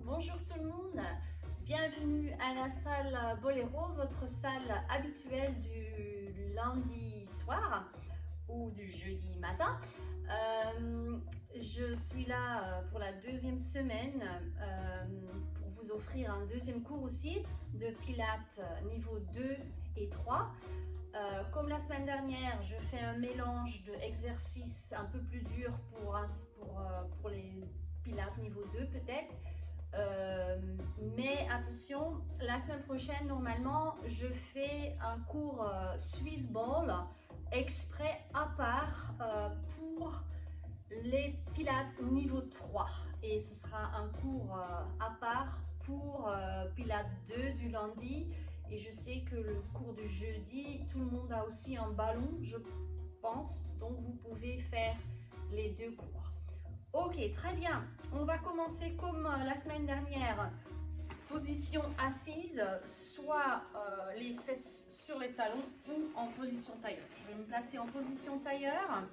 Bonjour tout le monde, bienvenue à la salle Boléro, votre salle habituelle du lundi soir ou du jeudi matin. Je suis là pour la deuxième semaine pour vous offrir un deuxième cours aussi de Pilates niveau 2 et 3. Comme la semaine dernière, je fais un mélange d'exercices un peu plus durs pour les Pilates niveau 2 peut-être. Mais attention, la semaine prochaine, normalement, je fais un cours Swiss Ball exprès à part pour les Pilates niveau 3. Et ce sera un cours à part pour Pilates 2 du lundi. Et je sais que le cours du jeudi, tout le monde a aussi un ballon, je pense. Donc, vous pouvez faire les deux cours. Ok, très bien. On va commencer comme la semaine dernière. Position assise, soit les fesses sur les talons ou en position tailleur. Je vais me placer en position tailleur.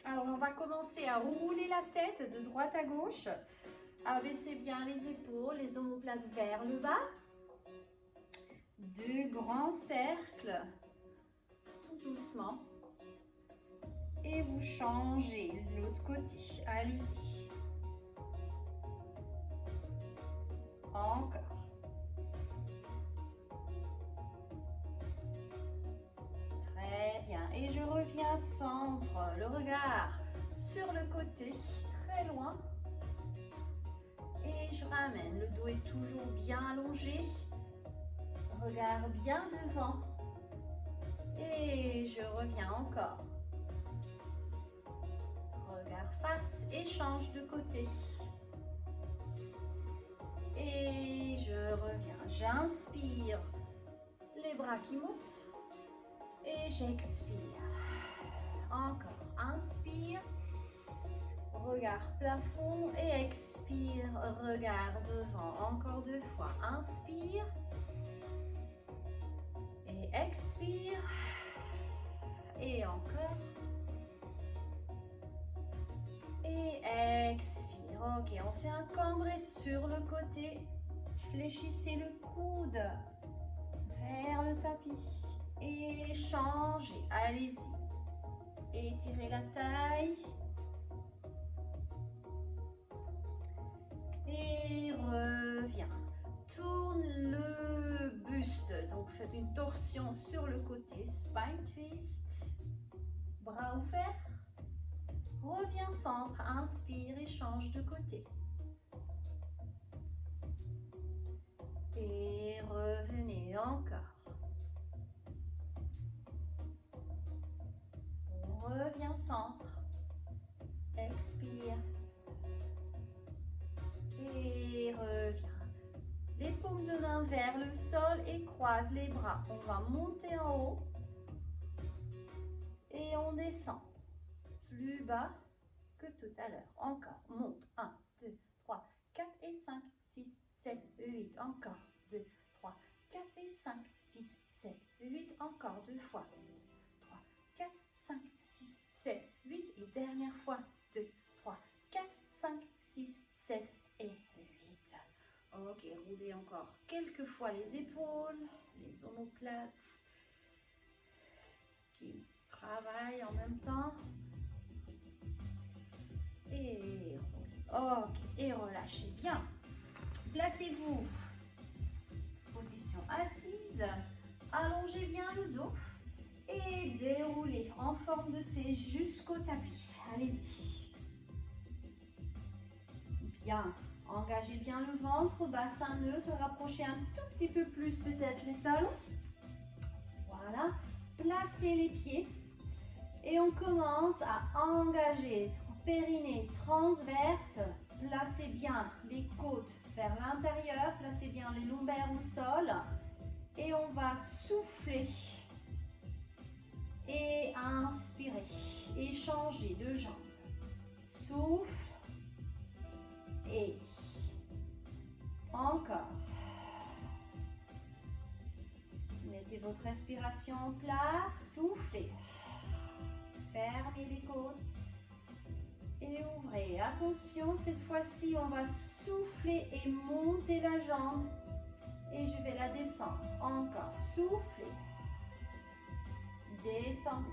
Alors, on va commencer à rouler la tête de droite à gauche. Abaissez bien les épaules, les omoplates vers le bas. Deux grands cercles, tout doucement. Et vous changez de l'autre côté. Allez-y. Encore. Très bien. Et je reviens centre. Le regard sur le côté, très loin. Et je ramène. Le dos est toujours bien allongé. Regard bien devant. Et je reviens encore. Regard face et change de côté. Et je reviens. J'inspire. Les bras qui montent. Et j'expire. Encore. Inspire. Regard plafond. Et expire. Regard devant. Encore deux fois. Inspire. Et expire. Et encore. Et expire. Ok, on fait un cambré sur le côté. Fléchissez le coude vers le tapis. Et changez. Allez-y. Étirez la taille. Et reviens. Tourne le buste. Donc faites une torsion sur le côté. Spine twist. Bras ouverts. Reviens centre, inspire et change de côté. Et revenez encore. On revient centre. Expire. Et reviens. Les paumes de main vers le sol et croise les bras. On va monter en haut. Et on descend. Plus bas que tout à l'heure. Encore. Monte. 1, 2, 3, 4 et 5, 6, 7, 8. Encore. 2, 3, 4 et 5, 6, 7, 8. Encore deux fois. 2, 3, 4, 5, 6, 7, 8. Et dernière fois. 2, 3, 4, 5, 6, 7 et 8. Ok, roulez encore quelques fois les épaules, les omoplates qui travaillent en même temps. Et roulez. Ok, et relâchez bien. Placez-vous. Position assise. Allongez bien le dos. Et déroulez en forme de C jusqu'au tapis. Allez-y. Bien. Engagez bien le ventre, bassin neutre. Rapprochez un tout petit peu plus peut-être les talons. Voilà. Placez les pieds. Et on commence à engager. Périnée transverse, placez bien les côtes vers l'intérieur, placez bien les lombaires au sol et on va souffler et inspirer et changer de jambe. Souffle et encore. Mettez votre respiration en place, soufflez. Fermez les côtes. Et ouvrez. Attention, cette fois-ci, on va souffler et monter la jambe. Et je vais la descendre. Encore. Soufflez. Descendez.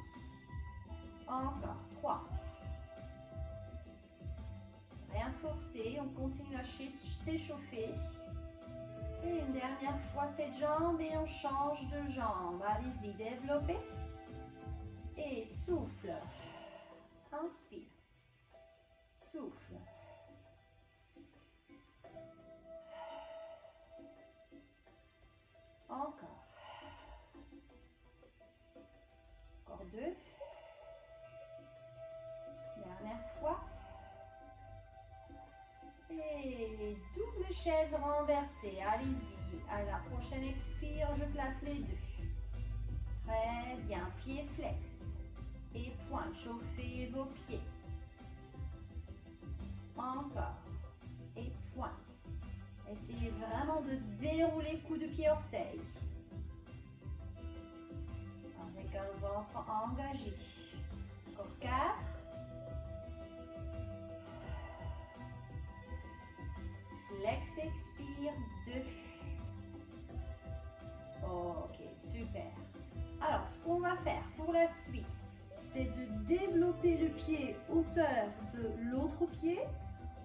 Encore. 3. Rien forcer. On continue à s'échauffer. Et une dernière fois cette jambe et on change de jambe. Allez-y, développez. Et souffle. Inspire. Souffle. Encore. Encore 2. Dernière fois. Et double chaise renversée. Allez-y. À la prochaine expire, je place les 2. Très bien. Pied flex. Et pointe. Chauffez vos pieds. Encore. Et pointe. Essayez vraiment de dérouler coup de pied orteil. Avec un ventre engagé. Encore 4. Flex, expire. 2. Ok, super. Alors, ce qu'on va faire pour la suite, c'est de développer le pied hauteur de l'autre pied.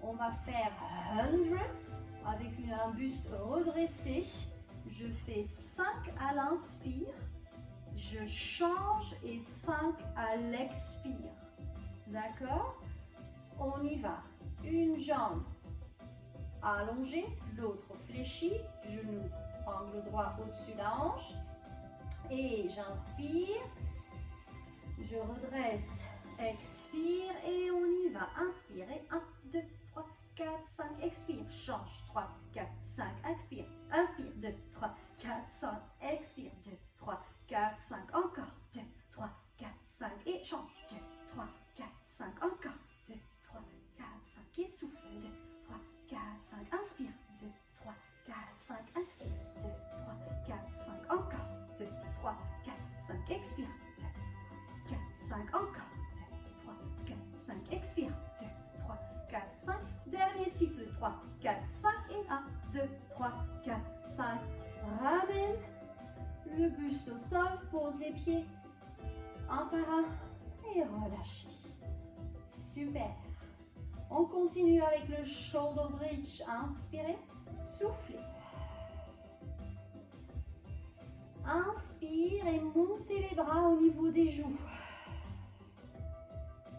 On va faire 100 avec un buste redressé. Je fais 5 à l'inspire. Je change et 5 à l'expire. D'accord? On y va. Une jambe allongée, l'autre fléchie. Genou, angle droit au-dessus de la hanche. Et j'inspire. Je redresse, expire et on y va. Inspirez. 1, 2, 3, 4, 5. Expire. Change. 3, 4, 5. Expire. Inspire. 2, 3, 4, 5. Expire. 2, 3, 4, 5. Encore. 2, 3, 4, 5. Et change. 2, 3, 4, 5. Encore. 2, 3, 4, 5. Et souffle. 2, 3, 4, 5. Inspire. 2, 3, 4, 5. Expire. 2, 3, 4, 5. Encore. 2, 3, 4, 5. Expire. 2, 4, 5. Encore. 2, 3, 4, 5. Expire. 2, 3, 4, 5. Dernier cycle. 3, 4, 5. Et 1, 2, 3, 4, 5. Ramène le buste au sol. Pose les pieds un par un. Et relâchez. Super. On continue avec le shoulder bridge. Inspirez. Soufflez. Inspire et montez les bras au niveau des joues.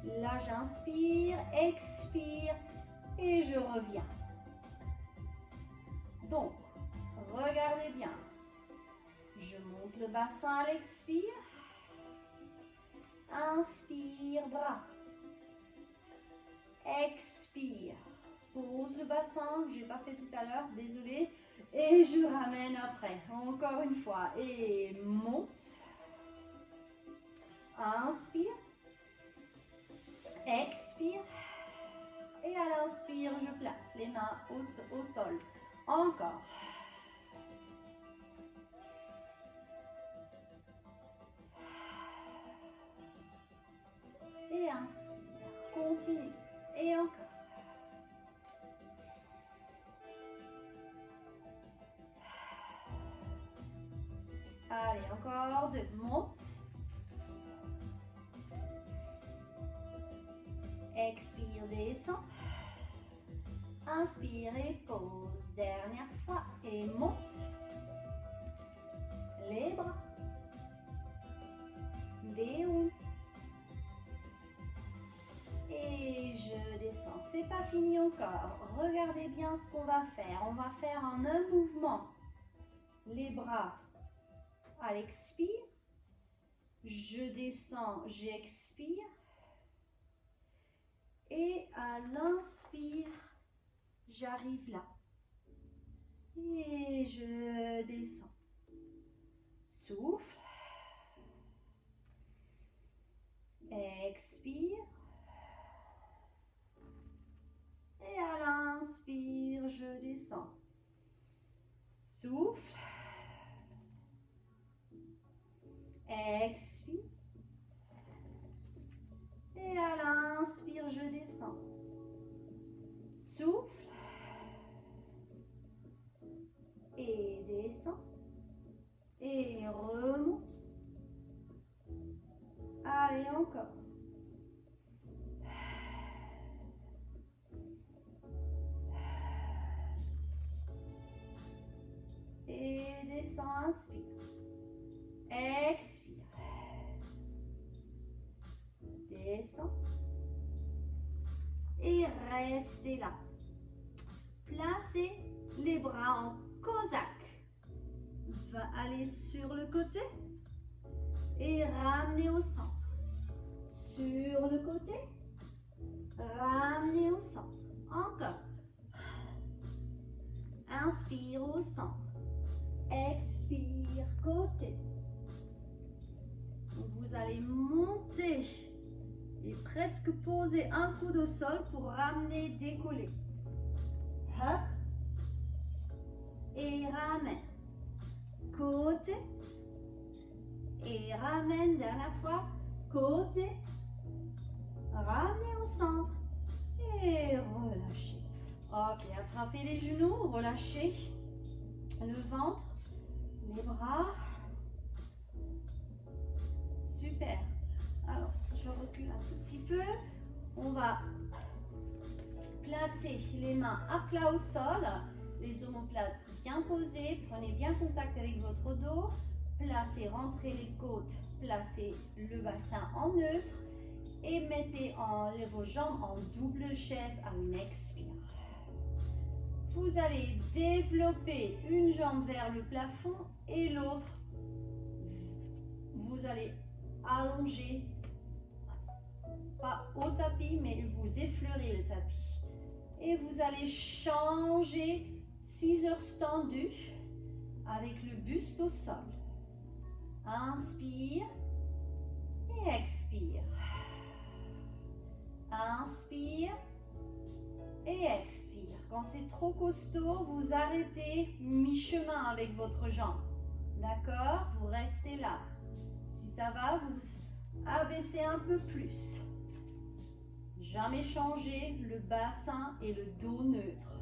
Là, j'inspire, expire et je reviens. Donc, regardez bien. Je monte le bassin à l'expire. Inspire, bras. Expire. Pose le bassin, je n'ai pas fait tout à l'heure, désolé. Et je ramène après. Encore une fois. Et monte. Inspire. Expire. Et à l'inspire, je place les mains hautes au sol. Encore. Et inspire. Continue. Et encore. Allez, encore 2. Monte. Expire, descend. Inspire et pose. Dernière fois. Et monte. Les bras. Déroule. Et je descends. C'est pas fini encore. Regardez bien ce qu'on va faire. On va faire en un mouvement. Les bras à l'expire. Je descends, j'expire. Et à l'inspire, j'arrive là. Et je descends. Souffle. Expire. Et à l'inspire, je descends. Souffle. Expire. Et à l'inspire, je descends. Souffle. Et descends. Et remonte. Allez, encore. Et descends, inspire. Expire. Descends. Et restez là. Placez les bras en cosaque. Va aller sur le côté et ramener au centre. Sur le côté, ramener au centre. Encore. Inspire au centre. Expire, côté. Vous allez monter et presque poser un coude au sol pour ramener, décoller. Hop. Et ramène. Côté. Et ramène, dernière fois. Côté. Ramenez au centre. Et relâchez. Ok, attrapez les genoux, relâchez le ventre, les bras. Super. Alors, je recule un tout petit peu. On va placer les mains à plat au sol, les omoplates bien posées. Prenez bien contact avec votre dos. Placez, rentrez les côtes, placez le bassin en neutre et mettez vos jambes en double chaise à une expire. Vous allez développer une jambe vers le plafond et l'autre, vous allez allonger, pas au tapis, mais vous effleurez le tapis. Et vous allez changer scissors tendus avec le buste au sol. Inspire et expire. Inspire et expire. Quand c'est trop costaud, vous arrêtez mi-chemin avec votre jambe. D'accord? Vous restez là. Si ça va, vous abaissez un peu plus. Jamais changer le bassin et le dos neutre.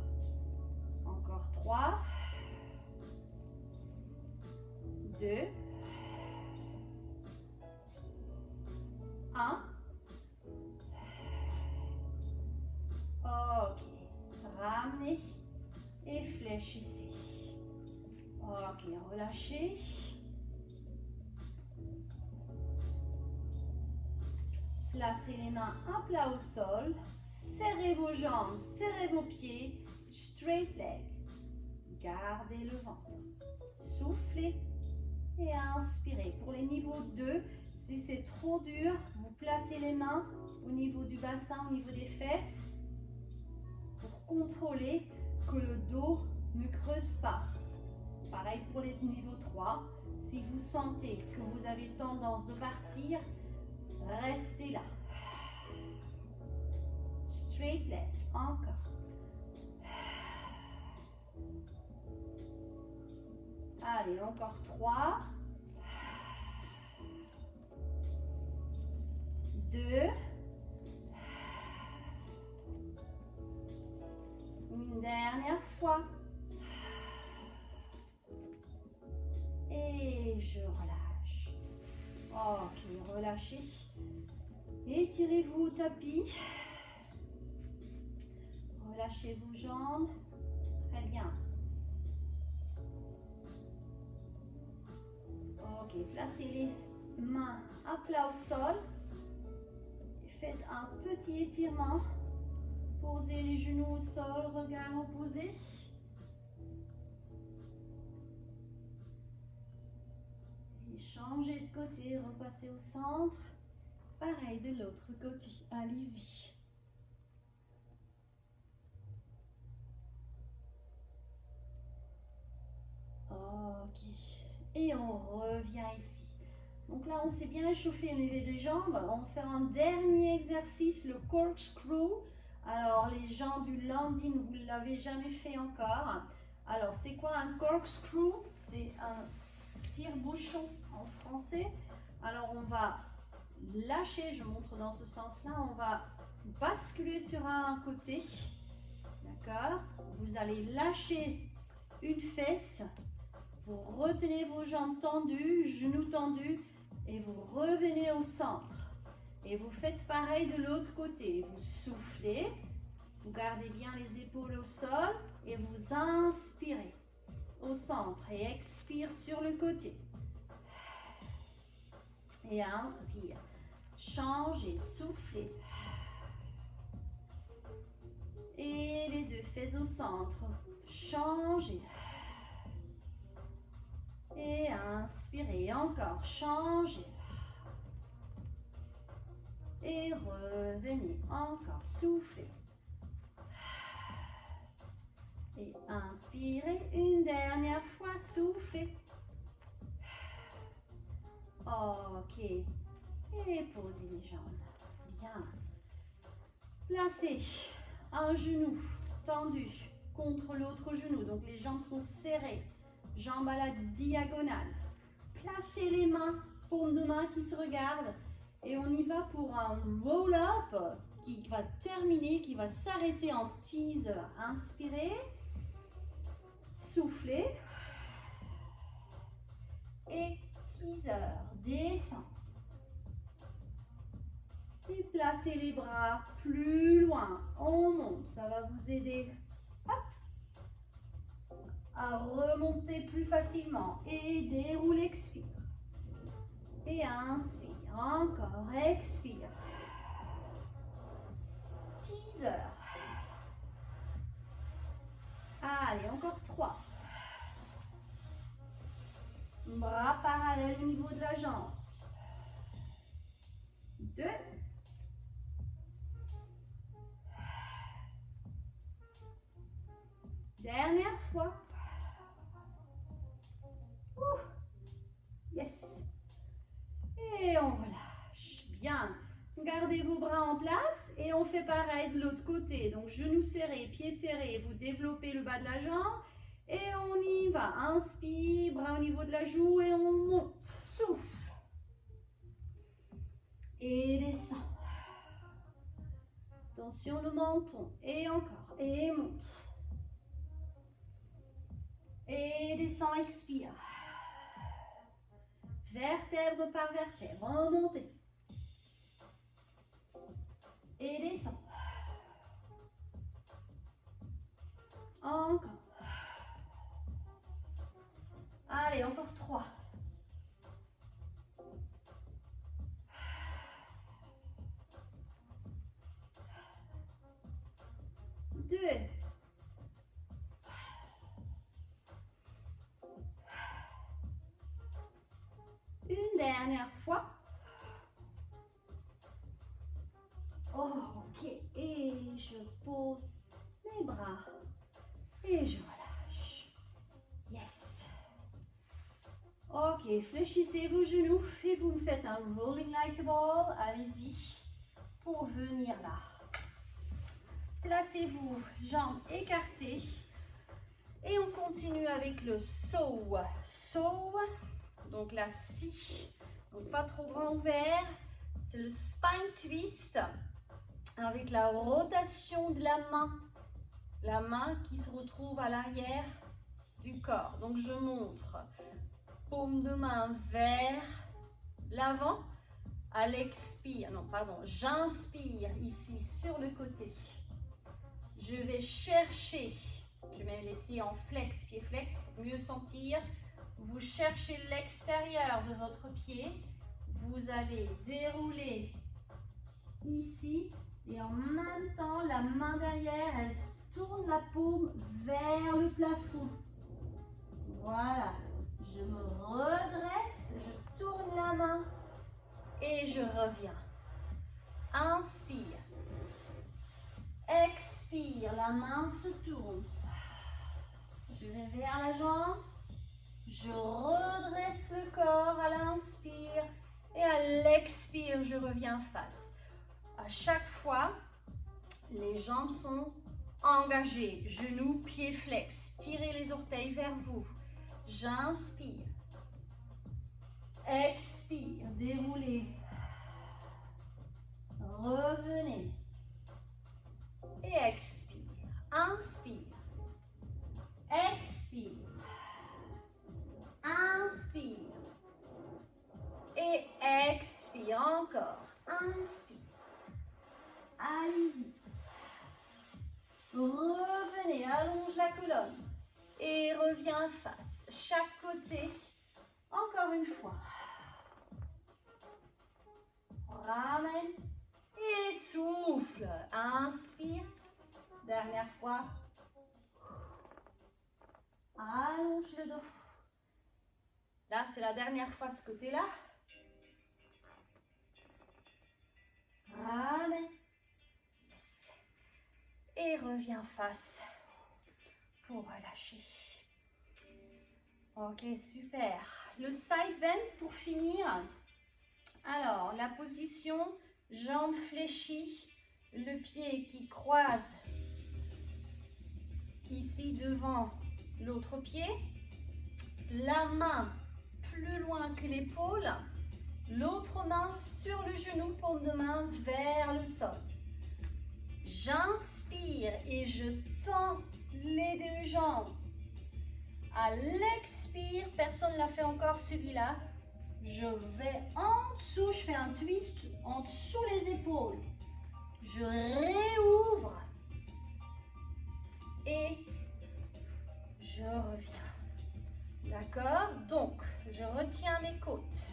Encore 3, 2, 1. Ok. Ramenez et fléchissez. Ok, relâchez. Placez les mains à plat au sol. Serrez vos jambes, serrez vos pieds. Straight leg. Gardez le ventre. Soufflez et inspirez. Pour les niveaux 2, si c'est trop dur, vous placez les mains au niveau du bassin, au niveau des fesses, pour contrôler que le dos ne creuse pas. Pareil pour les niveaux 3. Si vous sentez que vous avez tendance de partir, restez là. Straight leg. Encore. Allez, encore 3. 2. Une dernière fois. Et je relâche. Ok, relâchez. Étirez-vous au tapis. Relâchez vos jambes. Très bien. Ok, placez les mains à plat au sol. Et faites un petit étirement. Posez les genoux au sol, regard opposé. Et changez de côté, repassez au centre. Pareil de l'autre côté, allez-y. Ok. Et on revient ici. Donc là, on s'est bien échauffé au niveau des jambes. On va faire un dernier exercice, le corkscrew. Alors, les gens du landing, vous ne l'avez jamais fait encore. Alors, c'est quoi un corkscrew? C'est un tire-bouchon en français. Alors, on va lâcher, je montre dans ce sens-là, on va basculer sur un côté, d'accord? Vous allez lâcher une fesse, vous retenez vos jambes tendues, genoux tendus, et vous revenez au centre. Et vous faites pareil de l'autre côté, vous soufflez, vous gardez bien les épaules au sol, et vous inspirez au centre, et expire sur le côté. Et inspire. Changez, soufflez. Et les deux fesses au centre. Changez. Et inspirez encore. Changez. Et revenez. Encore. Soufflez. Et inspirez. Une dernière fois. Soufflez. Ok. Et posez les jambes. Bien. Placez un genou tendu contre l'autre genou. Donc les jambes sont serrées. Jambes à la diagonale. Placez les mains, paumes de main qui se regardent. Et on y va pour un roll-up qui va terminer, qui va s'arrêter en teaser. Inspirez. Soufflez. Et teaser. Descend. Et placez les bras plus loin. On monte. Ça va vous aider à remonter plus facilement. Et déroule, expire. Et inspire. Encore. Expire. Teaser. Allez, encore 3. Bras parallèles au niveau de la jambe. 2. Dernière fois. Yes. Et on relâche. Bien. Gardez vos bras en place et on fait pareil de l'autre côté. Donc, genoux serrés, pieds serrés. Vous développez le bas de la jambe et on y va. Inspire, bras au niveau de la joue et on monte. Souffle. Et descend. Attention le menton. Et encore. Et monte. Et descend, expire. Vertèbre par vertèbre. Remontez. Et descend. Encore. Allez, encore 3. 2. Une dernière fois. Ok. Et je pose mes bras. Et je relâche. Yes. Ok. Fléchissez vos genoux. Et vous me faites un rolling like a ball. Allez-y. Pour venir là. Placez-vous, jambes écartées. Et on continue avec le saut. Saut. Donc la scie. Donc pas trop grand ouvert. C'est le spine twist. Avec la rotation de la main. La main qui se retrouve à l'arrière du corps. Donc je montre. Paume de main vers l'avant. À l'expire. Non, pardon. J'inspire ici sur le côté. Je vais chercher, je mets les pieds en flex, pied flex pour mieux sentir. Vous cherchez l'extérieur de votre pied. Vous allez dérouler ici et en même temps, la main derrière, elle tourne la paume vers le plafond. Voilà. Je me redresse, je tourne la main et je reviens. Inspire. Expire, la main se tourne. Je vais vers la jambe. Je redresse le corps à l'inspire. Et à l'expire, je reviens face. À chaque fois, les jambes sont engagées. Genoux, pieds flex. Tirez les orteils vers vous. J'inspire. Expire, déroulez. Revenez. Et expire. Inspire. Expire. Inspire. Et expire encore. Inspire. Allez-y. Revenez, allonge la colonne. Et reviens face. Chaque côté. Encore une fois. Ramène. Et souffle. Inspire. Dernière fois. Allonge le dos. Là, c'est la dernière fois ce côté-là. Ramène. Yes. Et reviens face pour relâcher. Ok, super. Le side bend pour finir. Alors, la position, jambes fléchies, le pied qui croise ici devant l'autre pied, la main plus loin que l'épaule, l'autre main sur le genou, paume de main vers le sol. J'inspire et je tends les deux jambes. À l'expire, personne ne l'a fait encore celui-là. Je vais en dessous, je fais un twist en dessous les épaules. Je réouvre et je reviens. D'accord? Donc, je retiens mes côtes.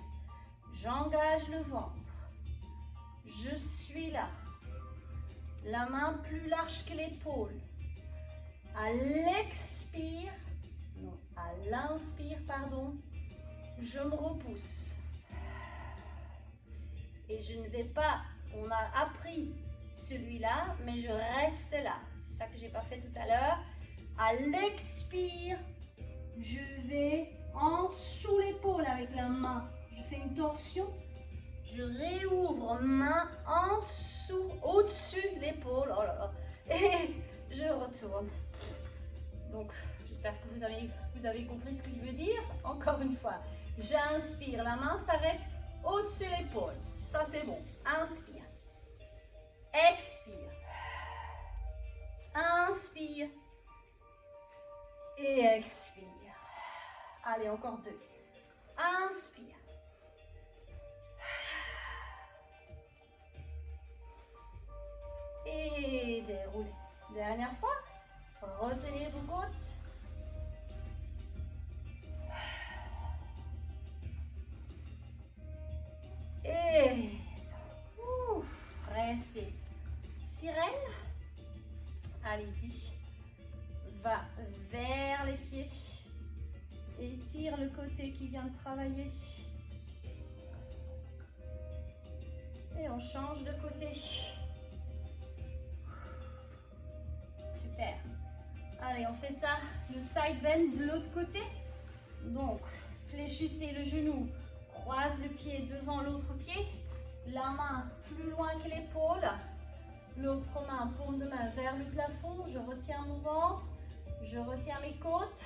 J'engage le ventre. Je suis là. La main plus large que l'épaule. À l'expire, non, à l'inspire, pardon, je me repousse. Et je ne vais pas, on a appris celui-là, mais je reste là. C'est ça que je n'ai pas fait tout à l'heure. À l'expire, je vais en dessous l'épaule avec la main. Je fais une torsion. Je réouvre main en dessous, au-dessus l'épaule. Oh là là. Et je retourne. Donc, j'espère que vous avez compris ce que je veux dire. Encore une fois, j'inspire. La main s'arrête au-dessus l'épaule. Ça, c'est bon. Inspire. Expire. Inspire. Et expire. Allez, encore deux. Inspire. Et déroulez. Dernière fois. Retenez vos côtes. Et ça. Restez. Sirène. Allez-y. Va vers les pieds. Étire le côté qui vient de travailler. Et on change de côté. Super. Allez, on fait ça, le side bend de l'autre côté. Donc, fléchissez le genou, croise le pied devant l'autre pied. La main plus loin que l'épaule. L'autre main, paume de main vers le plafond. Je retiens mon ventre. Je retiens mes côtes.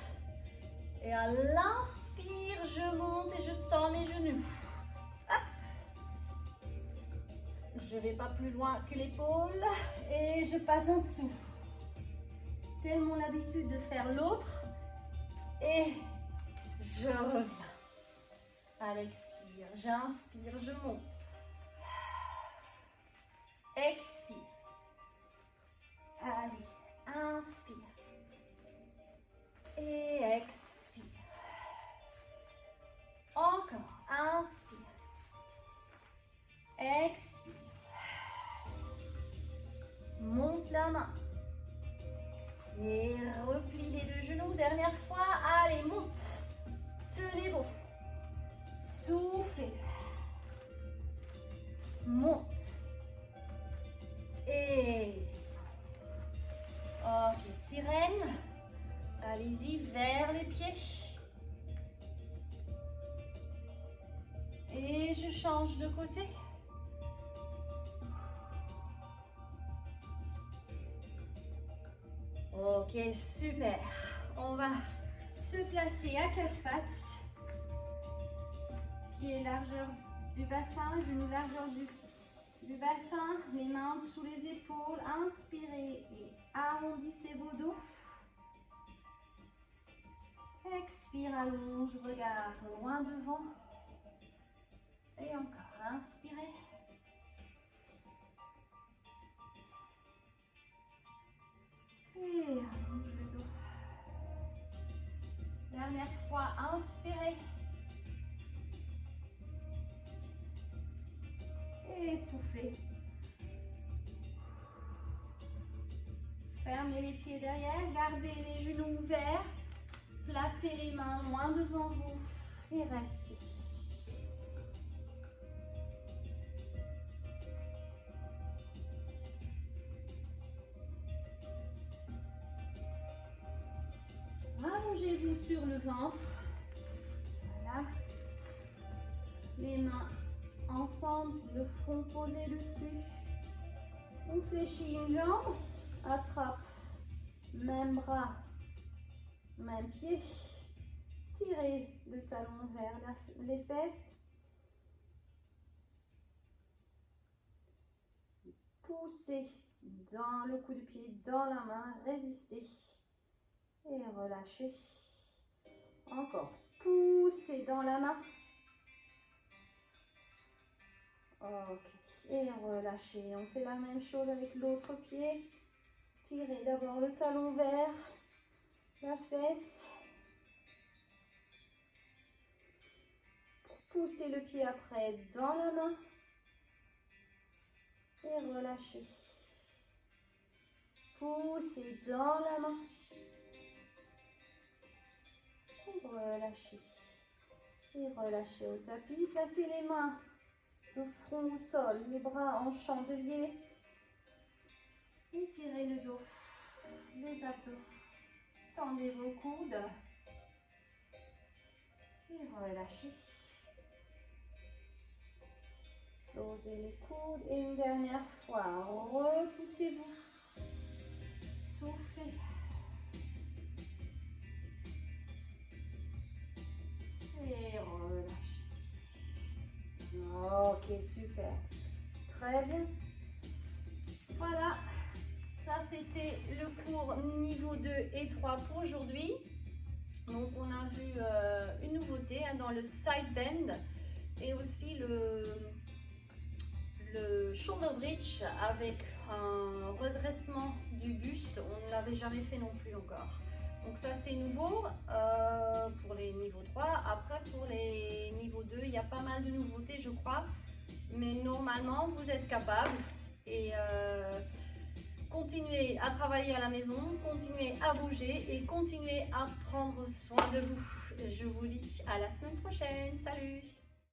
Et à l'inspire, je monte et je tends mes genoux. Hop. Je ne vais pas plus loin que l'épaule. Et je passe en dessous. Tellement l'habitude de faire l'autre. Et je reviens. À l'expire, j'inspire, je monte. Expire. Allez, inspire. Et expire. Encore, inspire. Expire. Monte la main. Et replie les deux genoux. Dernière fois. Allez, monte. Tenez bon. Soufflez. Monte. Et descend. Ok, sirène. Allez-y vers les pieds. Et je change de côté. Ok, super. On va se placer à quatre pattes. Pied largeur du bassin, genou largeur du du bassin, les mains sous les épaules. Inspirez et arrondissez vos dos. Expire, allonge, regarde loin devant. Et encore, inspirez. Et allonge le dos. Dernière fois, inspirez. Et soufflez. Fermez les pieds derrière, gardez les genoux ouverts. Placez les mains loin devant vous et restez. Allongez-vous sur le ventre. Voilà. Les mains ensemble, le front posé dessus. On fléchit une jambe, attrape, même bras, même pied. Tirez le talon vers les fesses. Poussez dans le coup de pied dans la main, résistez et relâchez. Encore, poussez dans la main. Ok, et relâchez. On fait la même chose avec l'autre pied. Tirez d'abord le talon vers la fesse. Poussez le pied après dans la main. Et relâchez. Poussez dans la main. Relâchez. Et relâchez au tapis. Placez les mains, le front au sol, les bras en chandelier. Étirez le dos, les abdos. Tendez vos coudes. Et relâchez. Closez les coudes. Et une dernière fois, repoussez-vous. Soufflez. Et relâchez. Ok, super. Très bien. Voilà. Ça, c'était le cours niveau 2 et 3 pour aujourd'hui. Donc, on a vu une nouveauté dans le side bend et aussi le shoulder bridge avec un redressement du buste. On ne l'avait jamais fait non plus encore. Donc ça c'est nouveau pour les niveaux 3. Après pour les niveaux 2, il y a pas mal de nouveautés je crois. Mais normalement vous êtes capable. Et continuez à travailler à la maison, continuez à bouger et continuez à prendre soin de vous. Je vous dis à la semaine prochaine. Salut!